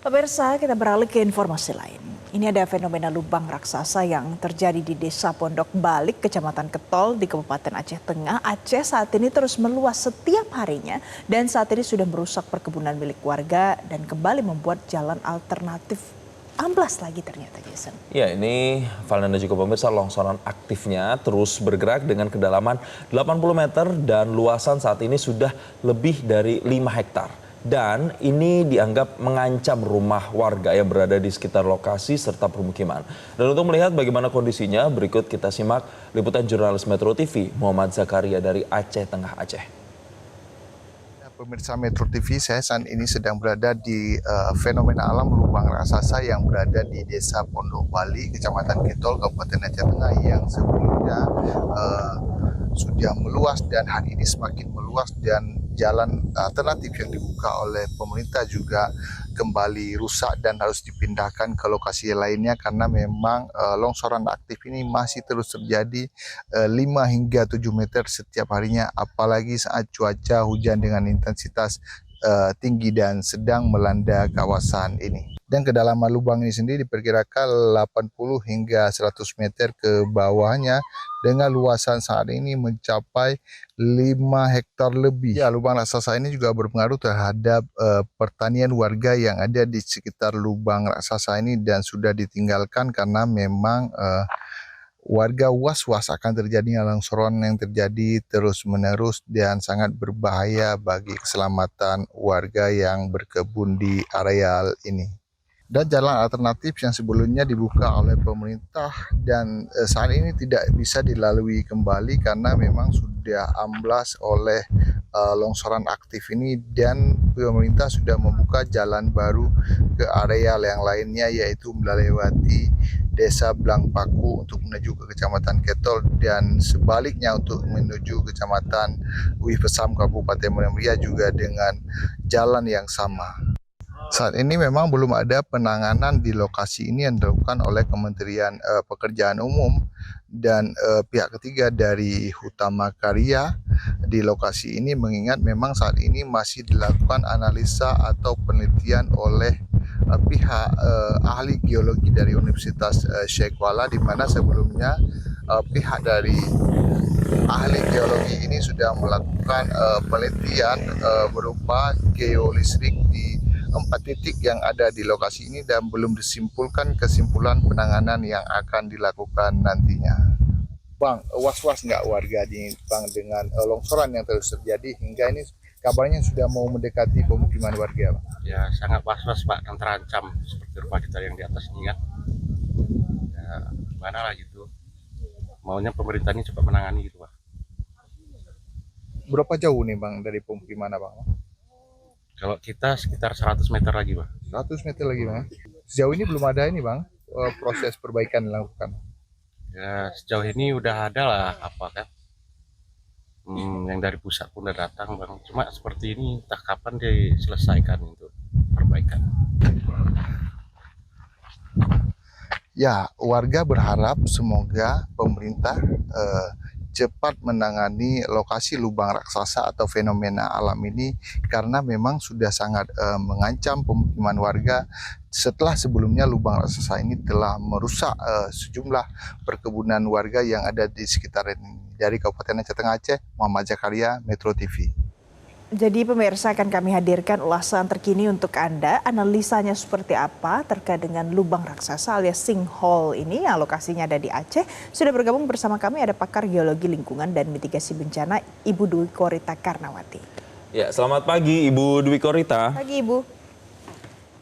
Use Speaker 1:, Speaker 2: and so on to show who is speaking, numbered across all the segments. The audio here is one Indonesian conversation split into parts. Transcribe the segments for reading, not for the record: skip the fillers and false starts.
Speaker 1: Pemirsa, kita beralih ke informasi lain. Ini ada fenomena lubang raksasa yang terjadi di Desa Pondok Balik, Kecamatan Ketol di Kabupaten Aceh Tengah. Aceh saat ini terus meluas setiap harinya dan saat ini sudah merusak perkebunan milik warga dan kembali membuat jalan alternatif amblas lagi ternyata, Jason.
Speaker 2: Ya, ini Valenda juga pemirsa, longsoran aktifnya terus bergerak dengan kedalaman 80 meter dan luasan saat ini sudah lebih dari 5 hektar. Dan ini dianggap mengancam rumah warga yang berada di sekitar lokasi serta permukiman. Dan untuk melihat bagaimana kondisinya, berikut kita simak liputan jurnalis Metro TV Muhammad Zakaria dari Aceh Tengah, Aceh.
Speaker 3: Pemirsa Metro TV, saya saat ini sedang berada di fenomena alam lubang raksasa yang berada di Desa Pondok Bali, Kecamatan Ketol, Kabupaten Aceh Tengah yang sebelumnya sudah meluas dan hari ini semakin meluas dan jalan alternatif yang dibuka oleh pemerintah juga kembali rusak dan harus dipindahkan ke lokasi lainnya karena memang longsoran aktif ini masih terus terjadi 5 hingga 7 meter setiap harinya, apalagi saat cuaca hujan dengan intensitas tinggi dan sedang melanda kawasan ini. Dan kedalaman lubang ini sendiri diperkirakan 80 hingga 100 meter ke bawahnya dengan luasan saat ini mencapai 5 hektar lebih. Ya, lubang raksasa ini juga berpengaruh terhadap pertanian warga yang ada di sekitar lubang raksasa ini dan sudah ditinggalkan karena memang warga was-was akan terjadinya longsoran yang terjadi terus-menerus dan sangat berbahaya bagi keselamatan warga yang berkebun di areal ini. Dan jalan alternatif yang sebelumnya dibuka oleh pemerintah dan saat ini tidak bisa dilalui kembali karena memang sudah amblas oleh longsoran aktif ini dan pemerintah sudah membuka jalan baru ke areal yang lainnya yaitu melewati Desa Blangpaku untuk menuju ke Kecamatan Ketol dan sebaliknya untuk menuju Kecamatan Wifesam Kabupaten Muara juga dengan jalan yang sama. Saat ini memang belum ada penanganan di lokasi ini yang dilakukan oleh Kementerian Pekerjaan Umum dan pihak ketiga dari Hutama Karya di lokasi ini mengingat memang saat ini masih dilakukan analisa atau penelitian oleh pihak ahli geologi dari Universitas Sheikh Kuala di mana sebelumnya pihak dari ahli geologi ini sudah melakukan penelitian berupa geolistrik di 4 titik yang ada di lokasi ini dan belum disimpulkan kesimpulan penanganan yang akan dilakukan nantinya. Bang, was-was nggak warga di Bang dengan longsoran yang terus terjadi hingga ini kabarnya sudah mau mendekati pemukiman warga, Bang?
Speaker 4: Ya sangat was-was Pak, dan terancam seperti rumah kita yang di atas ini kan. Ya gimana lah gitu. Maunya pemerintah ini cepat menangani gitu Pak.
Speaker 3: Berapa jauh nih Bang dari pemukiman Bang?
Speaker 4: Kalau kita sekitar 100 meter lagi Pak.
Speaker 3: 100 meter lagi Bang. Sejauh ini belum ada ini Bang, proses perbaikan dilakukan.
Speaker 4: Ya sejauh ini udah ada lah apa kan. Yang dari pusat pun udah datang Bang. Cuma seperti ini entah kapan diselesaikan untuk perbaikan.
Speaker 3: Ya, warga berharap semoga pemerintah cepat menangani lokasi lubang raksasa atau fenomena alam ini karena memang sudah sangat mengancam pemukiman warga setelah sebelumnya lubang raksasa ini telah merusak sejumlah perkebunan warga yang ada di sekitar ini. Dari Kabupaten Aceh Tengah Aceh, Muhammad Zakaria, Metro TV.
Speaker 1: Jadi pemirsa akan kami hadirkan ulasan terkini untuk Anda. Analisanya seperti apa terkait dengan lubang raksasa alias sinkhole ini yang lokasinya ada di Aceh. Sudah bergabung bersama kami ada pakar geologi lingkungan dan mitigasi bencana Ibu Dwi Korita Karnawati.
Speaker 2: Ya, selamat pagi Ibu Dwi Korita.
Speaker 1: Pagi Ibu.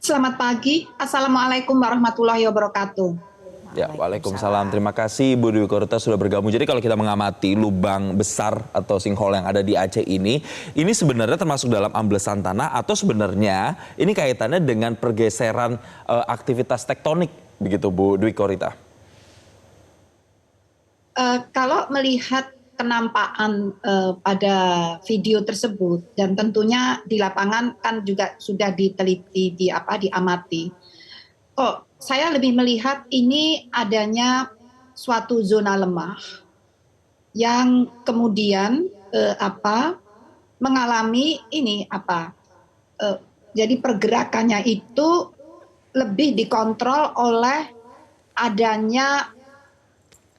Speaker 5: Selamat pagi. Assalamualaikum warahmatullahi wabarakatuh.
Speaker 2: Ya, waalaikumsalam. Terima kasih Ibu Dwi Korita sudah bergabung. Jadi kalau kita mengamati lubang besar atau sinkhole yang ada di Aceh ini sebenarnya termasuk dalam amblesan tanah atau sebenarnya ini kaitannya dengan pergeseran aktivitas tektonik begitu Bu Dwi Korita?
Speaker 5: Kalau melihat penampakan pada video tersebut dan tentunya di lapangan kan juga sudah diteliti, diamati. Kok saya lebih melihat ini adanya suatu zona lemah yang kemudian mengalami jadi pergerakannya itu lebih dikontrol oleh adanya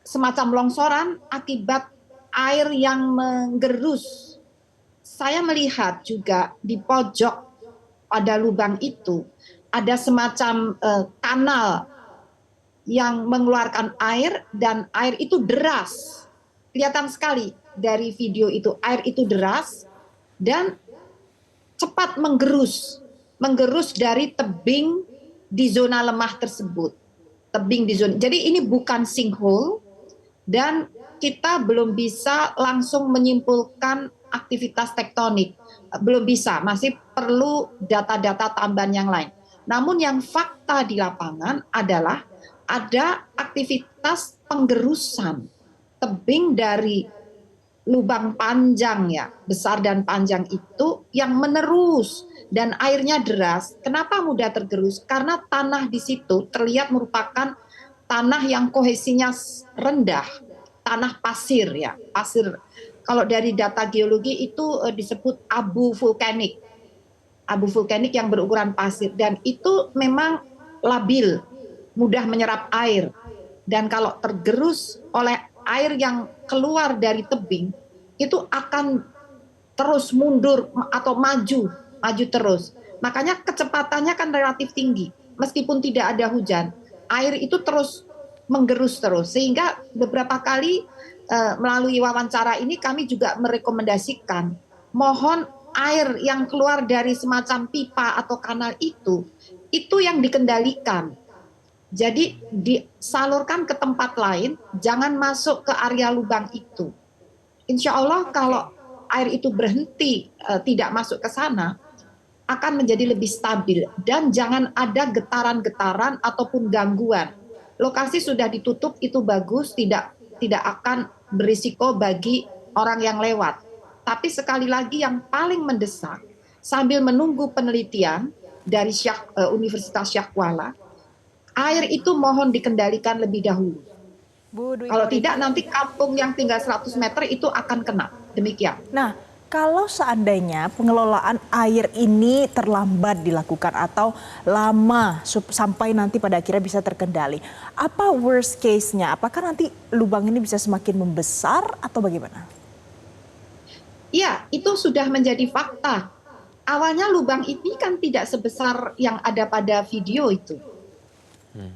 Speaker 5: semacam longsoran akibat air yang menggerus. Saya melihat juga di pojok pada lubang itu ada semacam kanal yang mengeluarkan air, dan air itu deras. Kelihatan sekali dari video itu, air itu deras dan cepat menggerus dari tebing di zona lemah tersebut. Tebing di zona. Jadi ini bukan sinkhole dan kita belum bisa langsung menyimpulkan aktivitas tektonik. Belum bisa, masih perlu data-data tambahan yang lain. Namun yang fakta di lapangan adalah ada aktivitas penggerusan tebing dari lubang panjang ya, besar dan panjang itu yang menerus dan airnya deras. Kenapa mudah tergerus? Karena tanah di situ terlihat merupakan tanah yang kohesinya rendah, tanah pasir ya, pasir. Kalau dari data geologi itu disebut abu vulkanik yang berukuran pasir, dan itu memang labil, mudah menyerap air. Dan kalau tergerus oleh air yang keluar dari tebing, itu akan terus mundur atau maju terus. Makanya kecepatannya kan relatif tinggi. Meskipun tidak ada hujan, air itu terus menggerus terus. Sehingga beberapa kali melalui wawancara ini kami juga merekomendasikan, mohon air yang keluar dari semacam pipa atau kanal itu yang dikendalikan. Jadi disalurkan ke tempat lain, jangan masuk ke area lubang itu. Insya Allah kalau air itu berhenti, tidak masuk ke sana, akan menjadi lebih stabil. Dan jangan ada getaran-getaran ataupun gangguan. Lokasi sudah ditutup, itu bagus, tidak akan berisiko bagi orang yang lewat. Tapi sekali lagi yang paling mendesak, sambil menunggu penelitian dari Universitas Syah Kuala, air itu mohon dikendalikan lebih dahulu. Kalau tidak nanti kampung yang tinggal 100 meter itu akan kena. Demikian.
Speaker 1: Nah, kalau seandainya pengelolaan air ini terlambat dilakukan atau lama sampai nanti pada akhirnya bisa terkendali, apa worst case-nya? Apakah nanti lubang ini bisa semakin membesar atau bagaimana?
Speaker 5: Ya, itu sudah menjadi fakta. Awalnya lubang ini kan tidak sebesar yang ada pada video itu.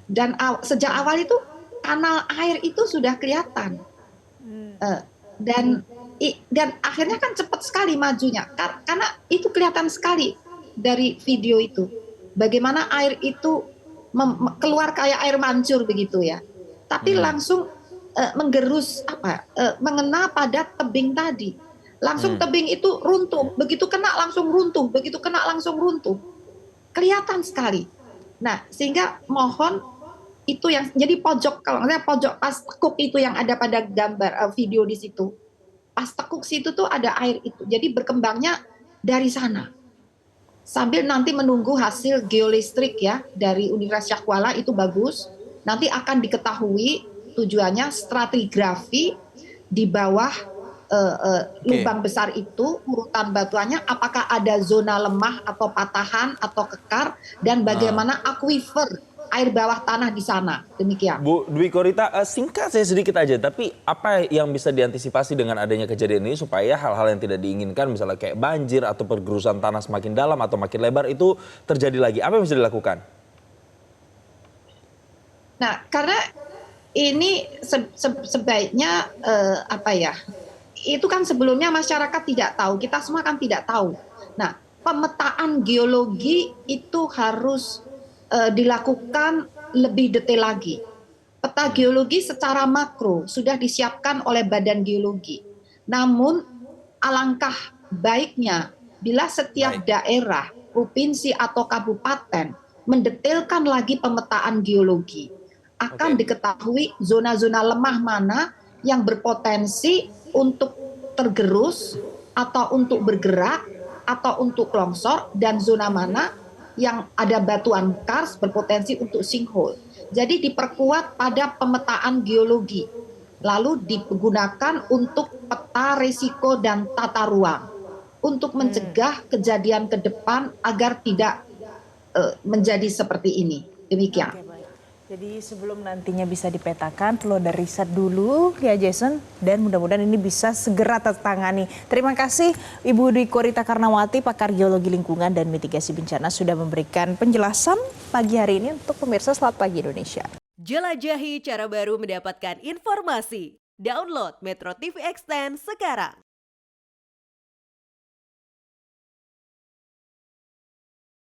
Speaker 5: Dan sejak awal itu kanal air itu sudah kelihatan. Dan akhirnya kan cepat sekali majunya. Karena itu kelihatan sekali dari video itu. Bagaimana air itu keluar kayak air mancur begitu ya. Tapi langsung menggerus mengena pada tebing tadi. Langsung tebing itu runtuh, begitu kena langsung runtuh, begitu kena langsung runtuh. Kelihatan sekali. Nah, sehingga mohon itu yang jadi pojok, kalau misalnya pojok pas tekuk itu yang ada pada gambar video di situ. Pas tekuk situ tuh ada air itu. Jadi berkembangnya dari sana. Sambil nanti menunggu hasil geolistrik ya dari Universitas Syah Kuala itu bagus. Nanti akan diketahui tujuannya stratigrafi di bawah lubang besar itu, urutan batuannya, apakah ada zona lemah atau patahan atau kekar, dan bagaimana aquifer air bawah tanah di sana. Demikian.
Speaker 2: Bu Dwi Korita, singkat saya sedikit aja, tapi apa yang bisa diantisipasi dengan adanya kejadian ini supaya hal-hal yang tidak diinginkan, misalnya kayak banjir atau pergerusan tanah semakin dalam atau makin lebar itu terjadi lagi? Apa yang bisa dilakukan?
Speaker 5: Nah, karena ini sebaiknya itu kan sebelumnya masyarakat tidak tahu, kita semua kan tidak tahu. Nah, pemetaan geologi itu harus dilakukan lebih detail lagi. Peta geologi secara makro sudah disiapkan oleh Badan Geologi. Namun alangkah baiknya bila setiap daerah, provinsi atau kabupaten mendetailkan lagi pemetaan geologi, akan diketahui zona-zona lemah mana yang berpotensi untuk tergerus atau untuk bergerak atau untuk longsor, dan zona mana yang ada batuan kars berpotensi untuk sinkhole. Jadi diperkuat pada pemetaan geologi, lalu digunakan untuk peta risiko dan tata ruang untuk mencegah kejadian ke depan agar tidak menjadi seperti ini. Demikian.
Speaker 1: Oke, baik. Jadi sebelum nantinya bisa dipetakan, perlu ada riset dulu ya Jason, dan mudah-mudahan ini bisa segera tertangani. Terima kasih Ibu Dwi Korita Karnawati, pakar geologi lingkungan dan mitigasi bencana, sudah memberikan penjelasan pagi hari ini untuk pemirsa Selamat Pagi Indonesia.
Speaker 6: Jelajahi cara baru mendapatkan informasi. Download Metro TV Extend sekarang.